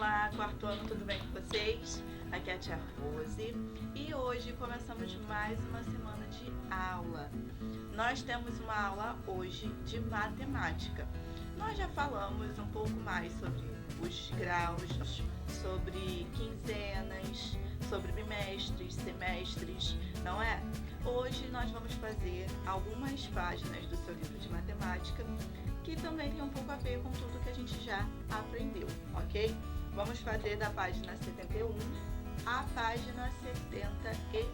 Olá, quarto ano, tudo bem com vocês? Aqui é a tia Rose e hoje começamos mais uma semana de aula. Nós temos uma aula hoje de matemática. Nós já falamos um pouco mais sobre os graus, sobre quinzenas, sobre bimestres, semestres, não é? Hoje nós vamos fazer algumas páginas do seu livro de matemática que também tem um pouco a ver com tudo que a gente já aprendeu, ok? Vamos fazer da página 71 à página 75.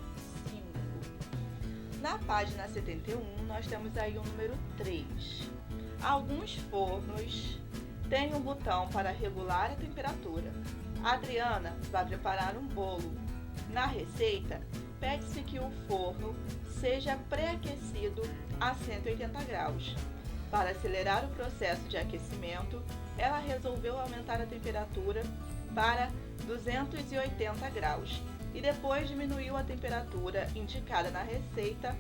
Na página 71, nós temos aí o número 3. Alguns fornos têm um botão para regular a temperatura. A Adriana vai preparar um bolo. Na receita, pede-se que o forno seja pré-aquecido a 180 graus. Para acelerar o processo de aquecimento, ela resolveu aumentar a temperatura para 280 graus e depois diminuiu a temperatura indicada na receita,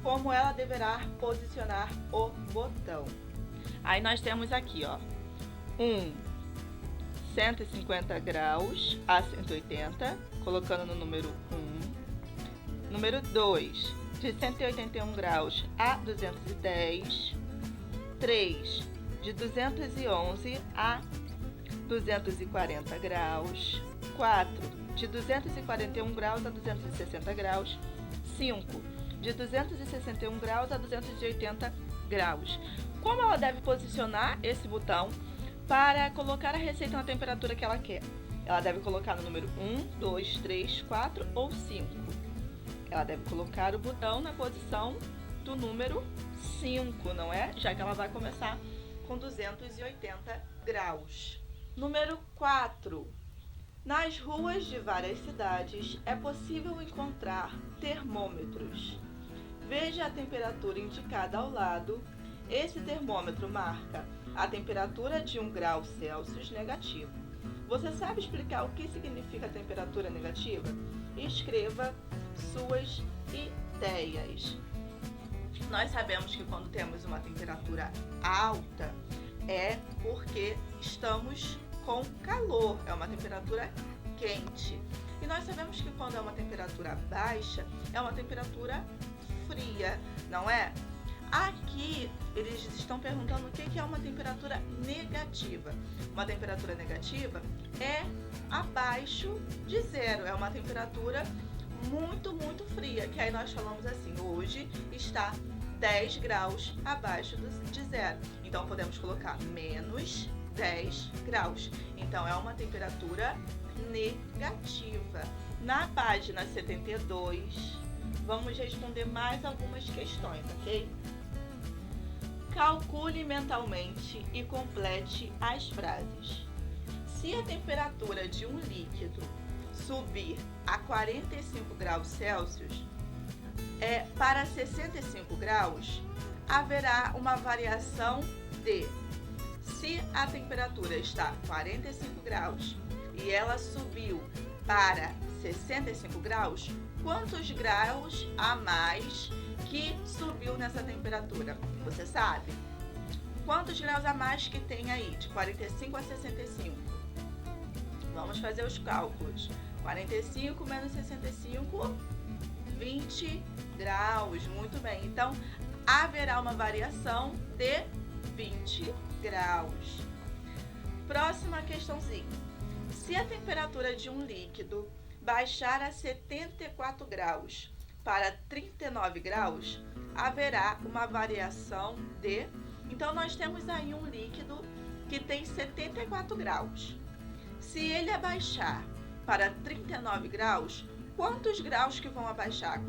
como ela deverá posicionar o botão. Aí nós temos aqui, ó, 150 graus a 180, colocando no número 1. Número 2, de 181 graus a 210. 3, de 211 a 240 graus. 4, de 241 graus a 260 graus. 5, de 261 graus a 280 graus. Como ela deve posicionar esse botão para colocar a receita na temperatura que ela quer? Ela deve colocar no número 1, 2, 3, 4 ou 5. Ela deve colocar o botão na posição do número 5, não é? Já que ela vai começar com 280 graus. Número 4. Nas ruas de várias cidades é possível encontrar termômetros. Veja a temperatura indicada ao lado. Esse termômetro marca a temperatura de 1 grau Celsius negativo. Você sabe explicar o que significa temperatura negativa? Escreva suas ideias. Nós sabemos que quando temos uma temperatura alta é porque estamos com calor, é uma temperatura quente. E nós sabemos que quando é uma temperatura baixa é uma temperatura fria, não é? Aqui eles estão perguntando o que é uma temperatura negativa. Uma temperatura negativa é abaixo de zero, é uma temperatura muito fria, que aí nós falamos assim, hoje está 10 graus abaixo de zero. Então, podemos colocar menos 10 graus. Então, é uma temperatura negativa. Na página 72, vamos responder mais algumas questões, ok? Calcule mentalmente e complete as frases. Se a temperatura de um líquido subir a 45 graus Celsius, para 65 graus, haverá uma variação de, se a temperatura está 45 graus e ela subiu para 65 graus, quantos graus a mais que subiu nessa temperatura? Você sabe? Quantos graus a mais que tem aí, de 45 a 65? Vamos fazer os cálculos. 45 menos 65, 20 graus. Muito bem. Então, haverá uma variação de 20 graus. Próxima questãozinha. Se a temperatura de um líquido baixar a 74 graus para 39 graus, haverá uma variação de... Então, nós temos aí um líquido que tem 74 graus. Se ele abaixar para 39 graus, quantos graus que vão abaixar?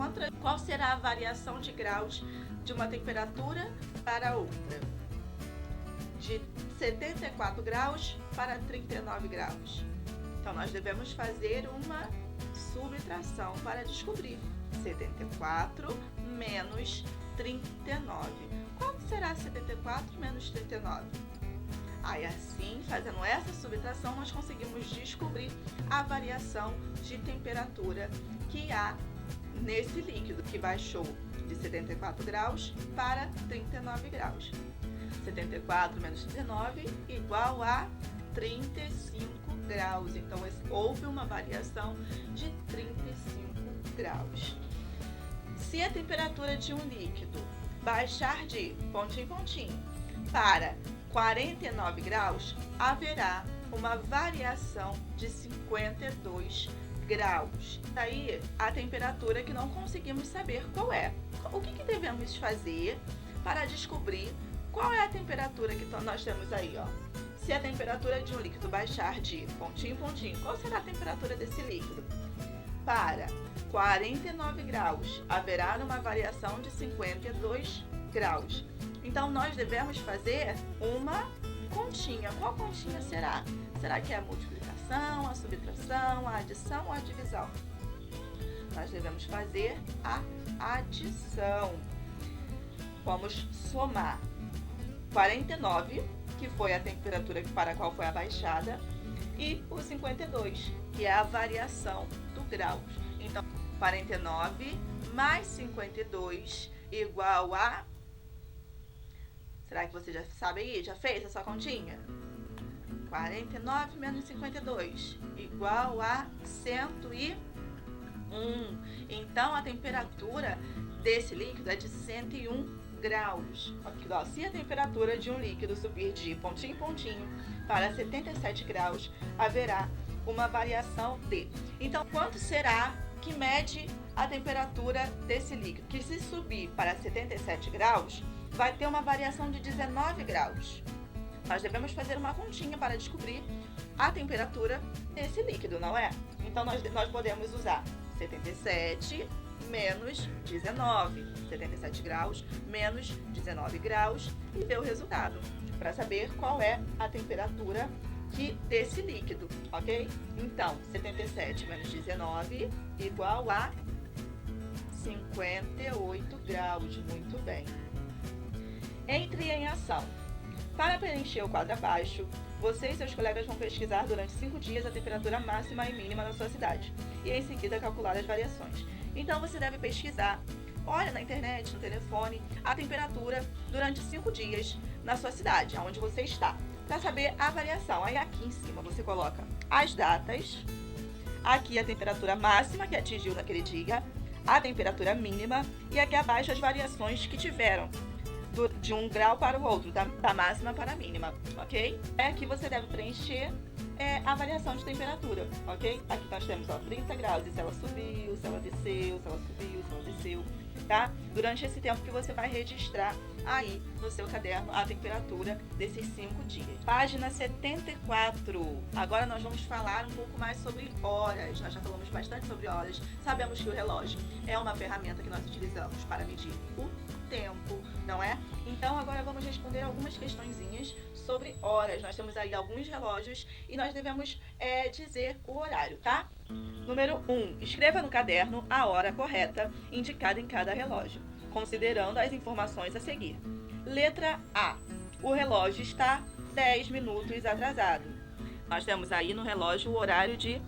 Qual será a variação de graus de uma temperatura para outra? De 74 graus para 39 graus. Então, nós devemos fazer uma subtração para descobrir. 74 menos 39. Quanto será 74 menos 39? Aí, assim, fazendo essa subtração, nós conseguimos descobrir a variação de temperatura que há nesse líquido, que baixou de 74 graus para 39 graus. 74 menos 39 igual a 35 graus. Então, houve uma variação de 35 graus. Se a temperatura de um líquido baixar de pontinho em pontinho para 49 graus, haverá uma variação de 52 graus. Daí, a temperatura que não conseguimos saber qual é. O que devemos fazer para descobrir qual é a temperatura que nós temos aí, ó? Se a temperatura de um líquido baixar de pontinho em pontinho, qual será a temperatura desse líquido? Para 49 graus, haverá uma variação de 52 graus. Então, nós devemos fazer uma continha. Qual continha será? Será que é a multiplicação, a subtração, a adição ou a divisão? Nós devemos fazer a adição. Vamos somar 49, que foi a temperatura para a qual foi abaixada, e o 52, que é a variação do grau. Então, 49 mais 52 igual a... Será que você já sabe aí? Já fez a sua continha? 49 menos 52 igual a 101. Então, a temperatura desse líquido é de 101 graus. Aqui, ó, se a temperatura de um líquido subir de pontinho em pontinho para 77 graus, haverá uma variação de... Então, quanto será que mede a temperatura desse líquido? Que se subir para 77 graus, vai ter uma variação de 19 graus. Nós devemos fazer uma continha para descobrir a temperatura desse líquido, não é? Então, nós podemos usar 77 menos 19. 77 graus menos 19 graus e ver o resultado, para saber qual é a temperatura desse líquido, ok? Então, 77 menos 19 igual a 58 graus. Muito bem. Entre em ação. Para preencher o quadro abaixo, você e seus colegas vão pesquisar durante 5 dias a temperatura máxima e mínima na sua cidade e em seguida calcular as variações. Então você deve pesquisar, olha na internet, no telefone, a temperatura durante 5 dias na sua cidade, onde você está, para saber a variação. Aí aqui em cima você coloca as datas, aqui a temperatura máxima que atingiu naquele dia, a temperatura mínima e aqui abaixo as variações que tiveram de um grau para o outro, da máxima para a mínima, ok? Aqui você deve preencher a variação de temperatura, ok? Aqui nós temos, ó, 30 graus, e se ela subiu, se ela desceu, se ela subiu, se ela desceu, tá? Durante esse tempo que você vai registrar aí no seu caderno a temperatura desses 5 dias. Página 74. Agora nós vamos falar um pouco mais sobre horas. Nós já falamos bastante sobre horas. Sabemos que o relógio é uma ferramenta que nós utilizamos para medir o tempo, não é? Então agora vamos responder algumas questõezinhas sobre horas. Nós temos aí alguns relógios e nós devemos dizer o horário, tá? Número 1. Escreva no caderno a hora correta indicada em cada relógio, considerando as informações a seguir. Letra A. O relógio está 10 minutos atrasado. Nós temos aí no relógio o horário de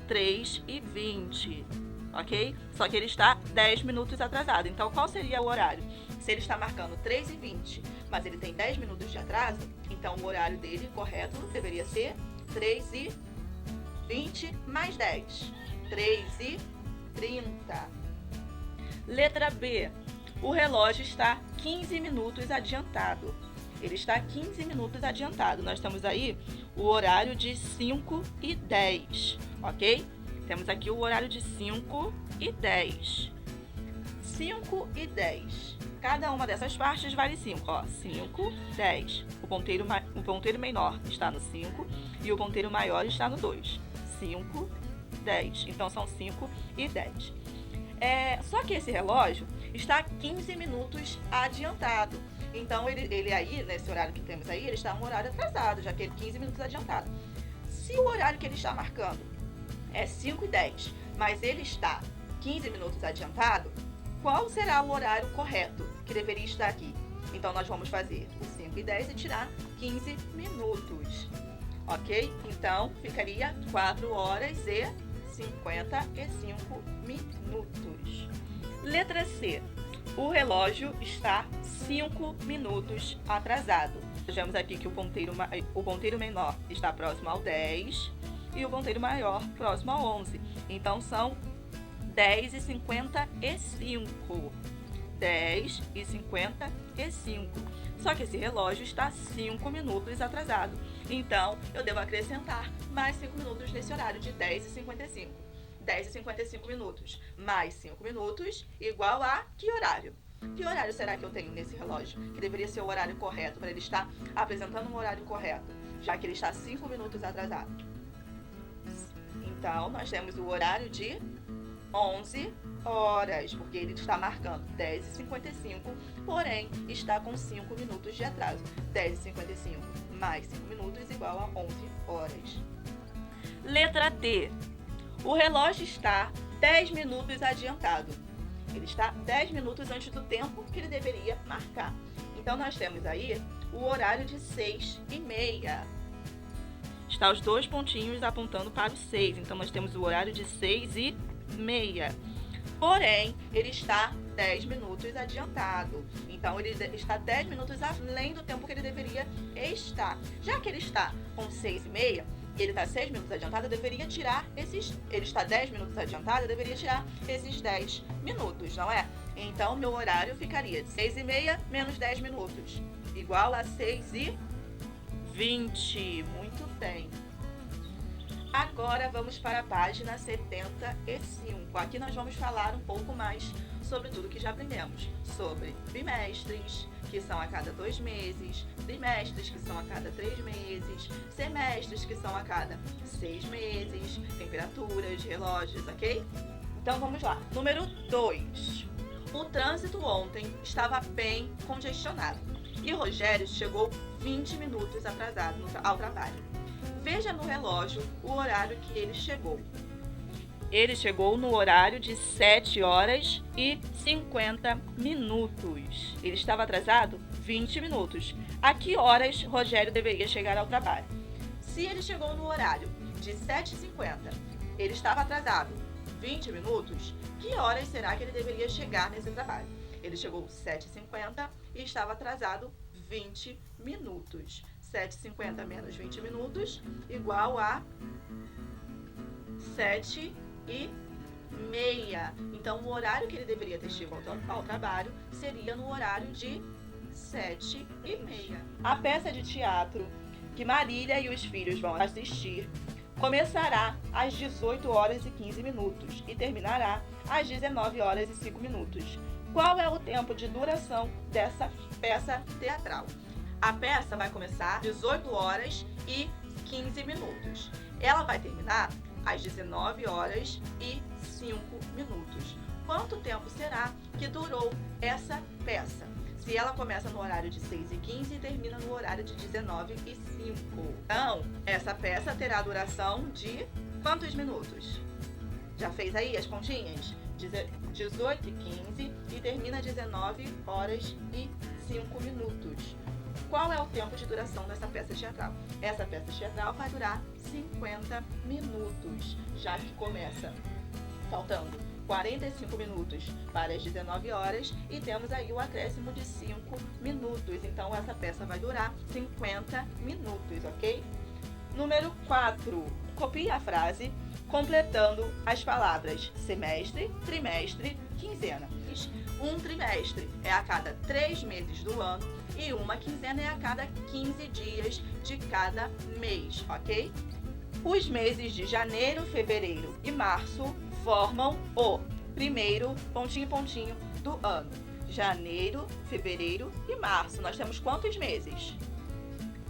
3h20, ok? Só que ele está 10 minutos atrasado. Então, qual seria o horário? Se ele está marcando 3h20, mas ele tem 10 minutos de atraso, então o horário dele correto deveria ser 3h20 mais 10. 3h30. Letra B. O relógio está 15 minutos adiantado. Ele está 15 minutos adiantado. Nós temos aí o horário de 5h10, ok? Temos aqui o horário de 5h10. 5h10. Cada uma dessas partes vale 5, ó. 5, 10. O ponteiro menor está no 5 e o ponteiro maior está no 2. 5, 10. Então, são 5 e 10. Só que esse relógio está 15 minutos adiantado. Então, ele aí, nesse horário que temos aí, ele está um horário atrasado, já que ele é 15 minutos adiantado. Se o horário que ele está marcando é 5 e 10, mas ele está 15 minutos adiantado, qual será o horário correto que deveria estar aqui? Então, nós vamos fazer o 5 e 10 e tirar 15 minutos, ok? Então, ficaria 4 horas e 55 minutos. Letra C. O relógio está 5 minutos atrasado. Vemos aqui que o ponteiro menor está próximo ao 10 e o ponteiro maior próximo ao 11. Então, são 10h55. 10h55. Só que esse relógio está 5 minutos atrasado. Então, eu devo acrescentar mais 5 minutos nesse horário de 10h55. 10h55 minutos mais 5 minutos igual a que horário? Que horário será que eu tenho nesse relógio? Que deveria ser o horário correto para ele estar apresentando um horário correto, já que ele está 5 minutos atrasado. Então, nós temos o horário de 11 horas, porque ele está marcando 10h55, porém está com 5 minutos de atraso. 10h55 mais 5 minutos igual a 11 horas. Letra D. O relógio está 10 minutos adiantado. Ele está 10 minutos antes do tempo que ele deveria marcar. Então, nós temos aí o horário de 6h30. Está os dois pontinhos apontando para o 6. Então, nós temos o horário de 6h30. Porém, ele está 10 minutos adiantado. Então, ele está 10 minutos além do tempo que ele deveria estar. Já que ele está com 6h30, ele está 6 minutos adiantado, eu deveria tirar esses... Ele está 10 minutos adiantado, eu deveria tirar esses 10 minutos, não é? Então, meu horário ficaria de 6h30 menos 10 minutos, igual a 6h20. Muito bem. Agora, vamos para a página 75. Aqui nós vamos falar um pouco mais sobre tudo que já aprendemos. Sobre bimestres, que são a cada 2 meses, trimestres, que são a cada 3 meses, semestres, que são a cada 6 meses, temperaturas, relógios, ok? Então, vamos lá. Número 2. O trânsito ontem estava bem congestionado e Rogério chegou 20 minutos atrasado ao trabalho. Veja no relógio o horário que ele chegou. Ele chegou no horário de 7h50. Ele estava atrasado 20 minutos. A que horas Rogério deveria chegar ao trabalho? Se ele chegou no horário de 7h50, ele estava atrasado 20 minutos, que horas será que ele deveria chegar nesse trabalho? Ele chegou 7h50 e estava atrasado 20 minutos. 7h50 menos 20 minutos igual a 7h30. Então, o horário que ele deveria ter chegado ao trabalho seria no horário de 7h30. A peça de teatro que Marília e os filhos vão assistir começará às 18h15 e terminará às 19h05. Qual é o tempo de duração dessa peça teatral? A peça vai começar às 18h15. Ela vai terminar às 19h05. Quanto tempo será que durou essa peça? Se ela começa no horário de 6h15 e termina no horário de 19h05. Então, essa peça terá duração de quantos minutos? Já fez aí as pontinhas? 18h15 e termina 19h05. Qual é o tempo de duração dessa peça teatral? Essa peça teatral vai durar 50 minutos, já que começa faltando 45 minutos para as 19 horas e temos aí o acréscimo de 5 minutos. Então, essa peça vai durar 50 minutos, ok? Número 4. Copie a frase completando as palavras semestre, trimestre, quinzena. Um trimestre é a cada 3 meses do ano e uma quinzena é a cada 15 dias de cada mês, ok? Os meses de janeiro, fevereiro e março formam o primeiro pontinho, pontinho do ano. Janeiro, fevereiro e março. Nós temos quantos meses?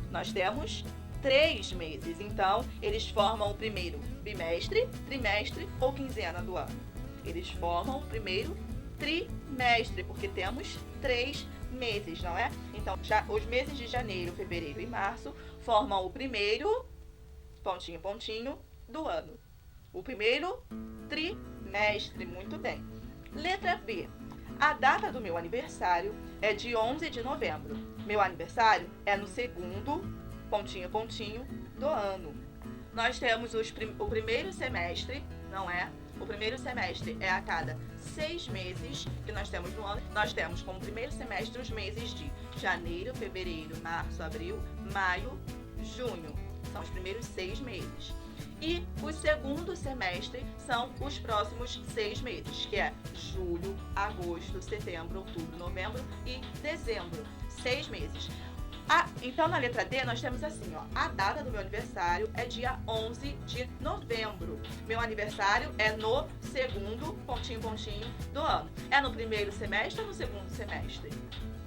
Nós temos 3 meses. Então, eles formam o primeiro bimestre, trimestre ou quinzena do ano. Eles formam o primeiro trimestre, porque temos 3 meses, não é? Então, já os meses de janeiro, fevereiro e março formam o primeiro pontinho, pontinho do ano. O primeiro trimestre, muito bem. Letra B. A data do meu aniversário é de 11 de novembro. Meu aniversário é no segundo pontinho, pontinho do ano. Nós temos o primeiro semestre, não é? O primeiro semestre é a cada 6 meses que nós temos no ano. Nós temos como primeiro semestre os meses de janeiro, fevereiro, março, abril, maio, junho. São os primeiros 6 meses. E o segundo semestre são os próximos 6 meses, que é julho, agosto, setembro, outubro, novembro e dezembro. 6 meses. Então, na letra D, nós temos assim, ó, a data do meu aniversário é dia 11 de novembro. Meu aniversário é no segundo, pontinho, pontinho, do ano. É no primeiro semestre ou no segundo semestre?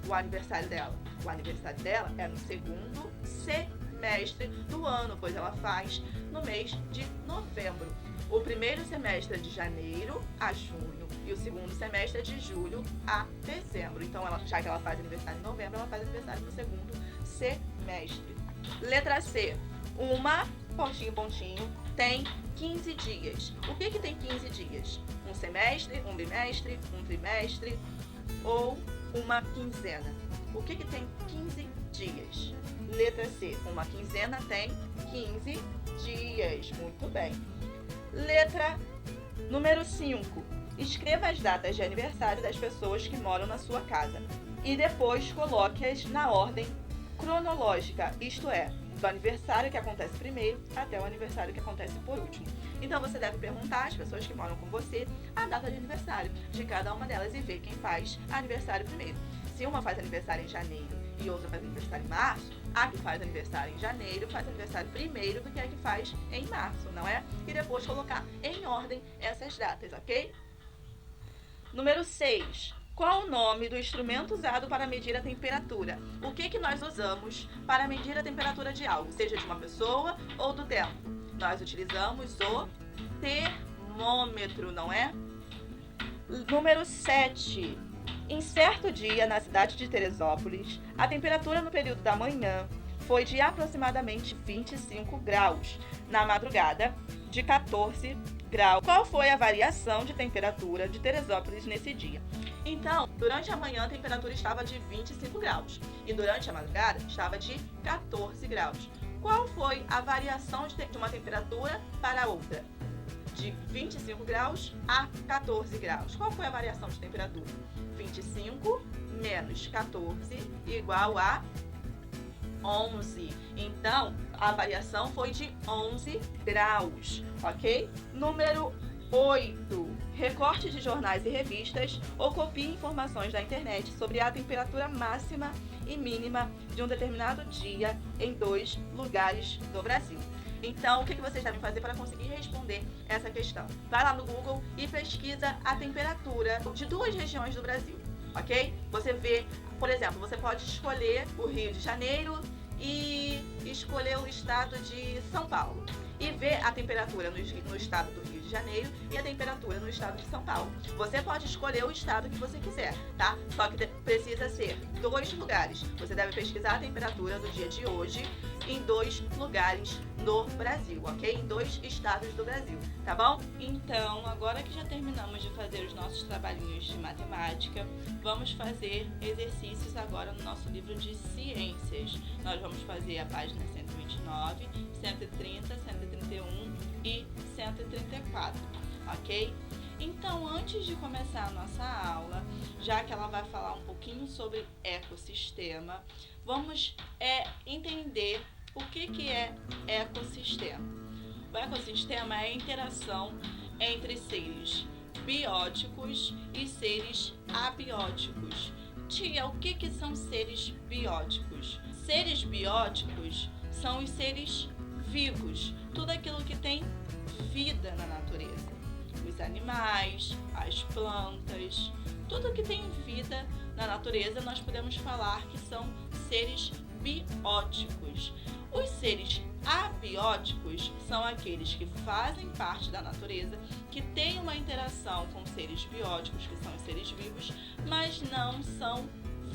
O aniversário dela. O aniversário dela é no segundo semestre do ano, pois ela faz no mês de novembro. O primeiro semestre é de janeiro a junho e o segundo semestre é de julho a dezembro. Então, já que ela faz aniversário em novembro, ela faz aniversário no segundo semestre. Letra C. Uma, pontinho, pontinho, tem 15 dias. O que tem 15 dias? Um semestre, um bimestre, um trimestre ou uma quinzena? O que tem 15 dias? Letra C. Uma quinzena tem 15 dias. Muito bem. Letra número 5. Escreva as datas de aniversário das pessoas que moram na sua casa e depois coloque-as na ordem cronológica, isto é, do aniversário que acontece primeiro até o aniversário que acontece por último. Então você deve perguntar às pessoas que moram com você a data de aniversário de cada uma delas e ver quem faz aniversário primeiro. Se uma faz aniversário em janeiro e outra faz aniversário em março, a que faz aniversário em janeiro faz aniversário primeiro do que a que faz em março, não é? E depois colocar em ordem essas datas, ok? Número 6. Qual o nome do instrumento usado para medir a temperatura? O que nós usamos para medir a temperatura de algo, seja de uma pessoa ou do tempo? Nós utilizamos o termômetro, não é? Número 7. Em certo dia, na cidade de Teresópolis, a temperatura no período da manhã foi de aproximadamente 25 graus. Na madrugada, de 14 graus. Qual foi a variação de temperatura de Teresópolis nesse dia? Então, durante a manhã a temperatura estava de 25 graus e durante a madrugada estava de 14 graus. Qual foi a variação de uma temperatura para outra? De 25 graus a 14 graus. Qual foi a variação de temperatura? 25 menos 14 igual a 11. Então, a variação foi de 11 graus, ok? Número 8. Recorte de jornais e revistas ou copie informações da internet sobre a temperatura máxima e mínima de um determinado dia em 2 lugares do Brasil. Então, o que vocês devem fazer para conseguir responder essa questão? Vai lá no Google e pesquisa a temperatura de 2 regiões do Brasil, ok? Você vê, por exemplo, você pode escolher o Rio de Janeiro e escolher o estado de São Paulo e ver a temperatura no estado do Rio de Janeiro e a temperatura no estado de São Paulo. Você pode escolher o estado que você quiser, tá? Só que precisa ser 2 lugares. Você deve pesquisar a temperatura do dia de hoje em 2 lugares no Brasil, ok? Em 2 estados do Brasil, tá bom? Então, agora que já terminamos de fazer os nossos trabalhinhos de matemática, vamos fazer exercícios agora no nosso livro de ciências. Nós vamos fazer a página 129, 130, 131 e 134, ok? Então, antes de começar a nossa aula, já que ela vai falar um pouquinho sobre ecossistema, vamos entender o que é ecossistema. O ecossistema é a interação entre seres bióticos e seres abióticos. Tia, o que são seres bióticos? Seres bióticos são os seres vivos, tudo aquilo que tem vida na natureza. Os animais, as plantas, tudo que tem vida na natureza nós podemos falar que são seres bióticos. Os seres abióticos são aqueles que fazem parte da natureza, que têm uma interação com seres bióticos, que são os seres vivos, mas não são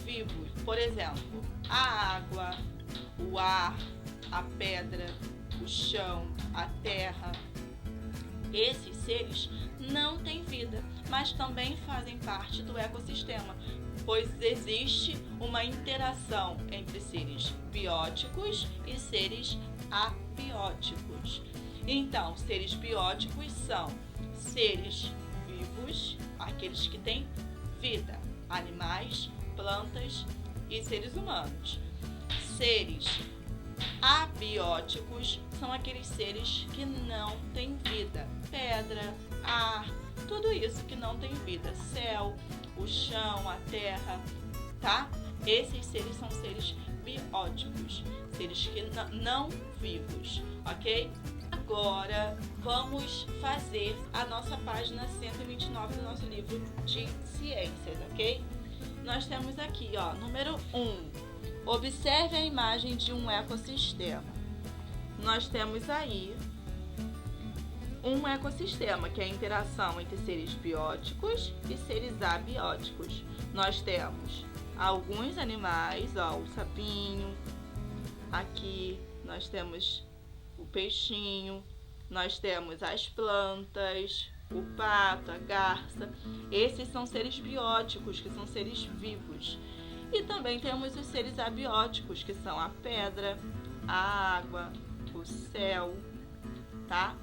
vivos. Por exemplo, a água, o ar, a pedra, o chão, a terra. Esses seres não têm vida, mas também fazem parte do ecossistema, pois existe uma interação entre seres bióticos e seres abióticos. Então, seres bióticos são seres vivos, aqueles que têm vida, animais, plantas e seres humanos. Seres abióticos são aqueles seres que não têm vida, pedra, ar, tudo isso que não tem vida, céu, o chão, a terra, tá? Esses seres são seres bióticos, seres que não vivos, ok? Agora vamos fazer a nossa página 129 do nosso livro de ciências, ok? Nós temos aqui, ó, número 1. Observe a imagem de um ecossistema. Nós temos aí um ecossistema, que é a interação entre seres bióticos e seres abióticos. Nós temos alguns animais, ó, o sapinho, aqui nós temos o peixinho, nós temos as plantas, o pato, a garça. Esses são seres bióticos, que são seres vivos. E também temos os seres abióticos, que são a pedra, a água, o céu, tá?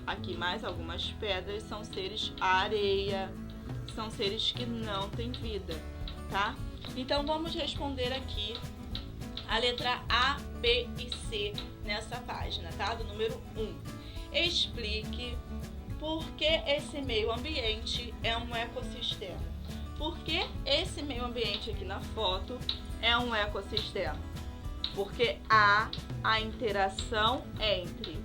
Aqui mais algumas pedras são seres a areia, são seres que não têm vida, tá? Então vamos responder aqui a letra A, B e C nessa página, tá? Do número 1. Explique por que esse meio ambiente é um ecossistema. Por que esse meio ambiente aqui na foto é um ecossistema? Porque há a interação entre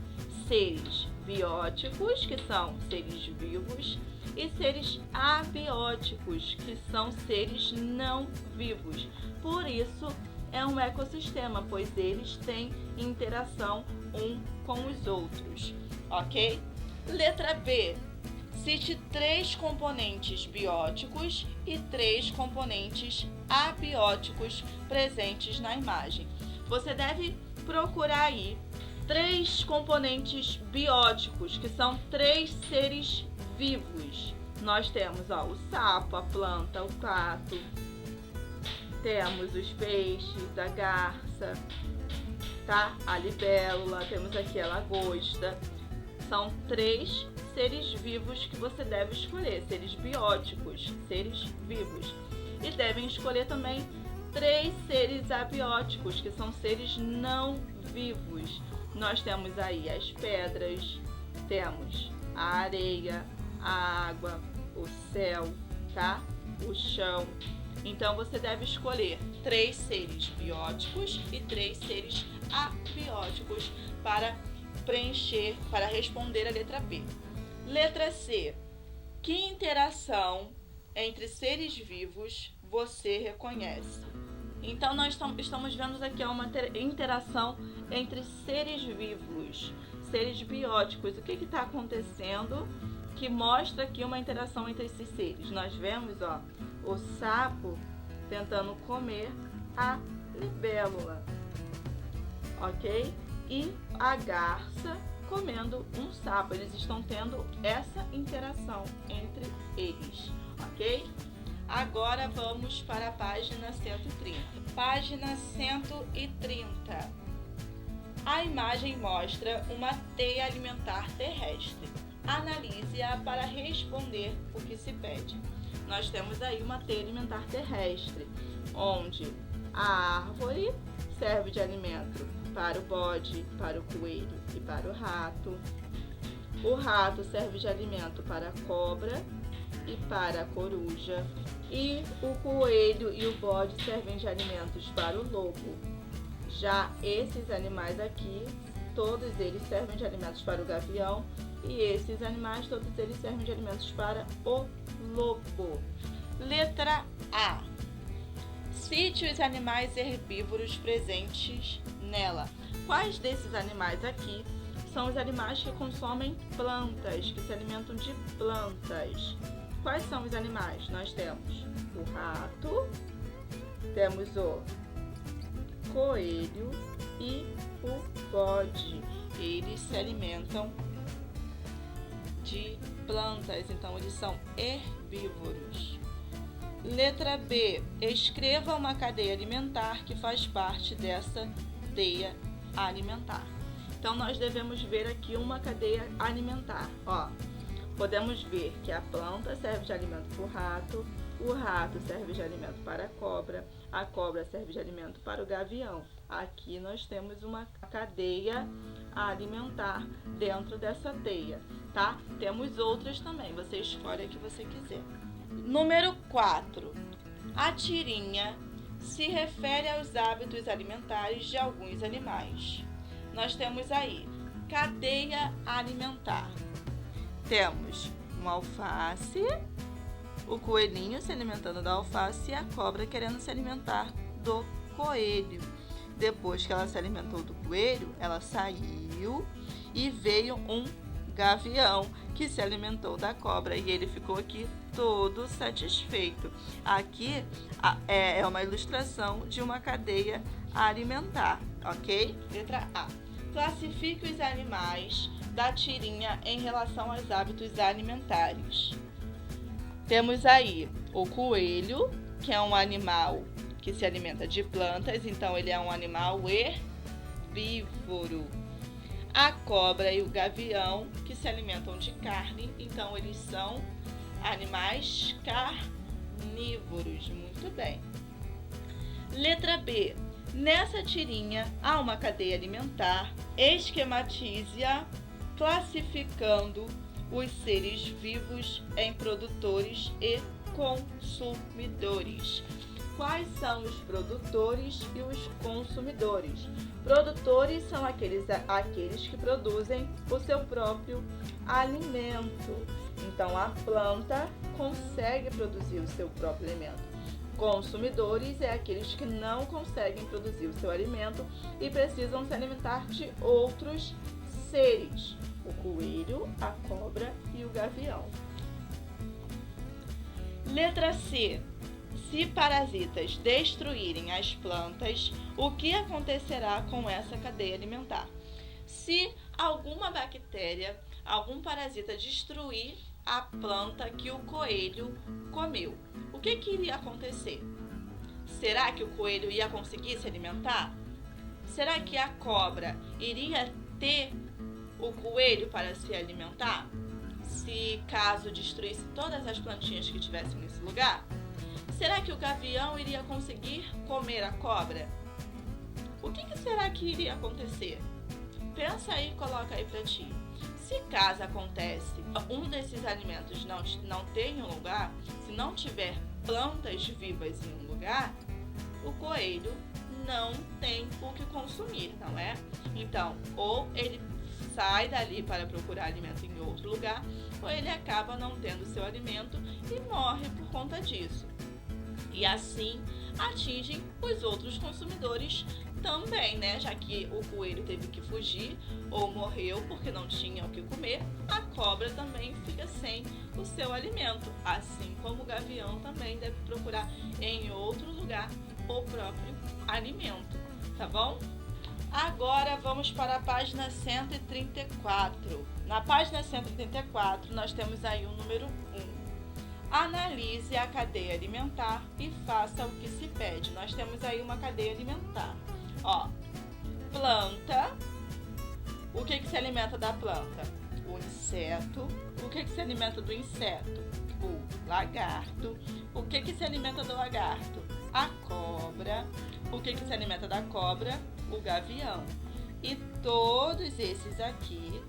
seres bióticos, que são seres vivos, e seres abióticos, que são seres não vivos. Por isso é um ecossistema, pois eles têm interação um com os outros, ok? Letra B. Cite 3 componentes bióticos e 3 componentes abióticos presentes na imagem. Você deve procurar aí 3 componentes bióticos, que são 3 seres vivos. Nós temos, ó, o sapo, a planta, o pato, temos os peixes, a garça, tá? A libélula, temos aqui a lagosta. São 3 seres vivos que você deve escolher, seres bióticos, seres vivos. E devem escolher também 3 seres abióticos, que são seres não vivos. Nós temos aí as pedras, temos a areia, a água, o céu, tá? O chão. Então você deve escolher 3 seres bióticos e 3 seres abióticos para preencher, para responder a letra B. Letra C. Que interação entre seres vivos você reconhece? Então nós estamos vendo aqui uma interação entre seres vivos, seres bióticos. O que está acontecendo que mostra aqui uma interação entre esses seres? Nós vemos, ó, o sapo tentando comer a libélula, ok? E a garça comendo um sapo. Eles estão tendo essa interação entre eles, ok? Agora vamos para a página 130. Página 130. A imagem mostra uma teia alimentar terrestre. Analise-a para responder o que se pede. Nós temos aí uma teia alimentar terrestre, onde a árvore serve de alimento para o bode, para o coelho e para o rato. O rato serve de alimento para a cobra e para a coruja. E o coelho e o bode servem de alimentos para o lobo. Já esses animais aqui, todos eles servem de alimentos para o gavião. E esses animais, todos eles servem de alimentos para o lobo. Letra A. Cite os animais herbívoros presentes nela. Quais desses animais aqui são os animais que consomem plantas, que se alimentam de plantas? Quais são os animais? Nós temos o rato, temos o coelho e o bode. Eles se alimentam de plantas, então eles são herbívoros. Letra B. Escreva uma cadeia alimentar que faz parte dessa teia alimentar. Então nós devemos ver aqui uma cadeia alimentar. Ó, podemos ver que a planta serve de alimento para o rato serve de alimento para a cobra serve de alimento para o gavião. Aqui nós temos uma cadeia alimentar dentro dessa teia, tá? Temos outras também, você escolhe a que você quiser. Número 4. A tirinha se refere aos hábitos alimentares de alguns animais. Nós temos aí cadeia alimentar. Temos uma alface, o coelhinho se alimentando da alface e a cobra querendo se alimentar do coelho. Depois que ela se alimentou do coelho, ela saiu e veio um gavião que se alimentou da cobra e ele ficou aqui todo satisfeito. Aqui é uma ilustração de uma cadeia alimentar, ok? Letra A. Classifique os animais da tirinha em relação aos hábitos alimentares. Temos aí o coelho, que é um animal que se alimenta de plantas, então ele é um animal herbívoro. A cobra e o gavião, que se alimentam de carne, então eles são animais carnívoros. Muito bem. Letra B. Nessa tirinha há uma cadeia alimentar. Esquematize-a classificando os seres vivos em produtores e consumidores. Quais são os produtores e os consumidores? Produtores são aqueles que produzem o seu próprio alimento. Então, a planta consegue produzir o seu próprio alimento. Consumidores é aqueles que não conseguem produzir o seu alimento e precisam se alimentar de outros seres. O coelho, a cobra e o gavião. Letra C. Se parasitas destruírem as plantas, o que acontecerá com essa cadeia alimentar? Se alguma bactéria, algum parasita destruir a planta que o coelho comeu, o que iria acontecer? Será que o coelho ia conseguir se alimentar? Será que a cobra iria ter o coelho para se alimentar? Se caso destruísse todas as plantinhas que tivessem nesse lugar? Será que o gavião iria conseguir comer a cobra? O que será que iria acontecer? Pensa aí e coloca aí pra ti. Se caso acontece um desses alimentos não tem um lugar, se não tiver plantas vivas em um lugar, o coelho não tem o que consumir, não é? Então, ou ele sai dali para procurar alimento em outro lugar, ou ele acaba não tendo seu alimento e morre por conta disso. E assim atingem os outros consumidores também, né? Já que o coelho teve que fugir ou morreu porque não tinha o que comer, a cobra também fica sem o seu alimento. Assim como o gavião também deve procurar em outro lugar o próprio alimento, tá bom? Agora vamos para a página 134. Na página 134 nós temos aí o número 1. Analise a cadeia alimentar e faça o que se pede. Nós temos aí uma cadeia alimentar. Ó, planta. O que se alimenta da planta? O inseto. O que se alimenta do inseto? O lagarto. O que se alimenta do lagarto? A cobra. O que se alimenta da cobra? O gavião. E todos esses aqui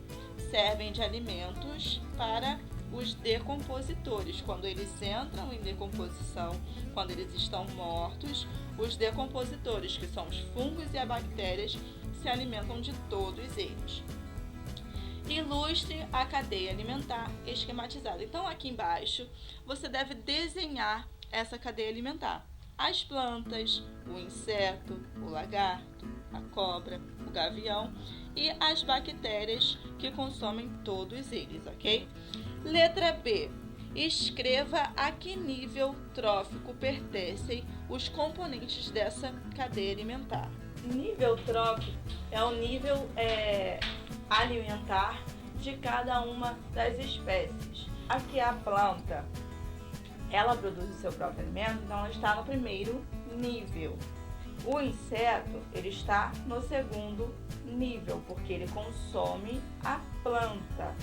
servem de alimentos para os decompositores. Quando eles entram em decomposição, quando eles estão mortos, os decompositores, que são os fungos e as bactérias, se alimentam de todos eles. Ilustre a cadeia alimentar esquematizada. Então, aqui embaixo, você deve desenhar essa cadeia alimentar. As plantas, o inseto, o lagarto, a cobra, o gavião e as bactérias que consomem todos eles, ok? Letra B. Escreva a que nível trófico pertencem os componentes dessa cadeia alimentar. Nível trófico é o nível alimentar de cada uma das espécies. Aqui a planta, ela produz o seu próprio alimento, então ela está no primeiro nível. O inseto, ele está no segundo nível, porque ele consome a planta.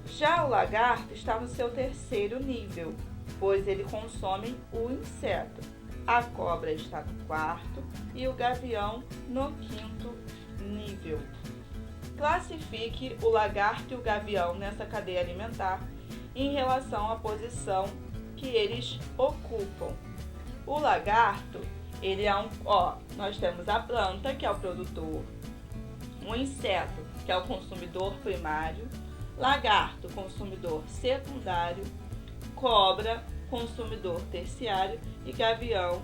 Já o lagarto está no seu terceiro nível, pois ele consome o inseto. A cobra está no quarto e o gavião no quinto nível. Classifique o lagarto e o gavião nessa cadeia alimentar em relação à posição que eles ocupam. O lagarto, ele é nós temos a planta, que é o produtor, o inseto, que é o consumidor primário, lagarto, consumidor secundário, cobra, consumidor terciário e gavião,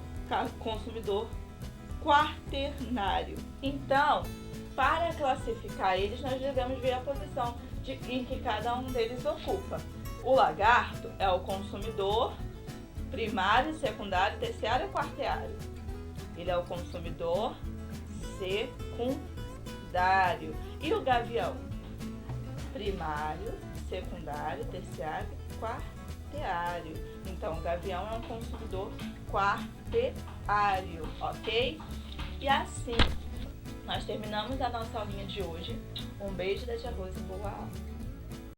consumidor quaternário. Então, para classificar eles, nós devemos ver a posição em que cada um deles ocupa. O lagarto é o consumidor primário, secundário, terciário e quarteário. Ele é o consumidor secundário. E o gavião? Primário, secundário, terciário e quarteário. Então, o gavião é um consumidor quarteário, ok? E assim, nós terminamos a nossa aulinha de hoje. Um beijo da Tia Rose e boa aula!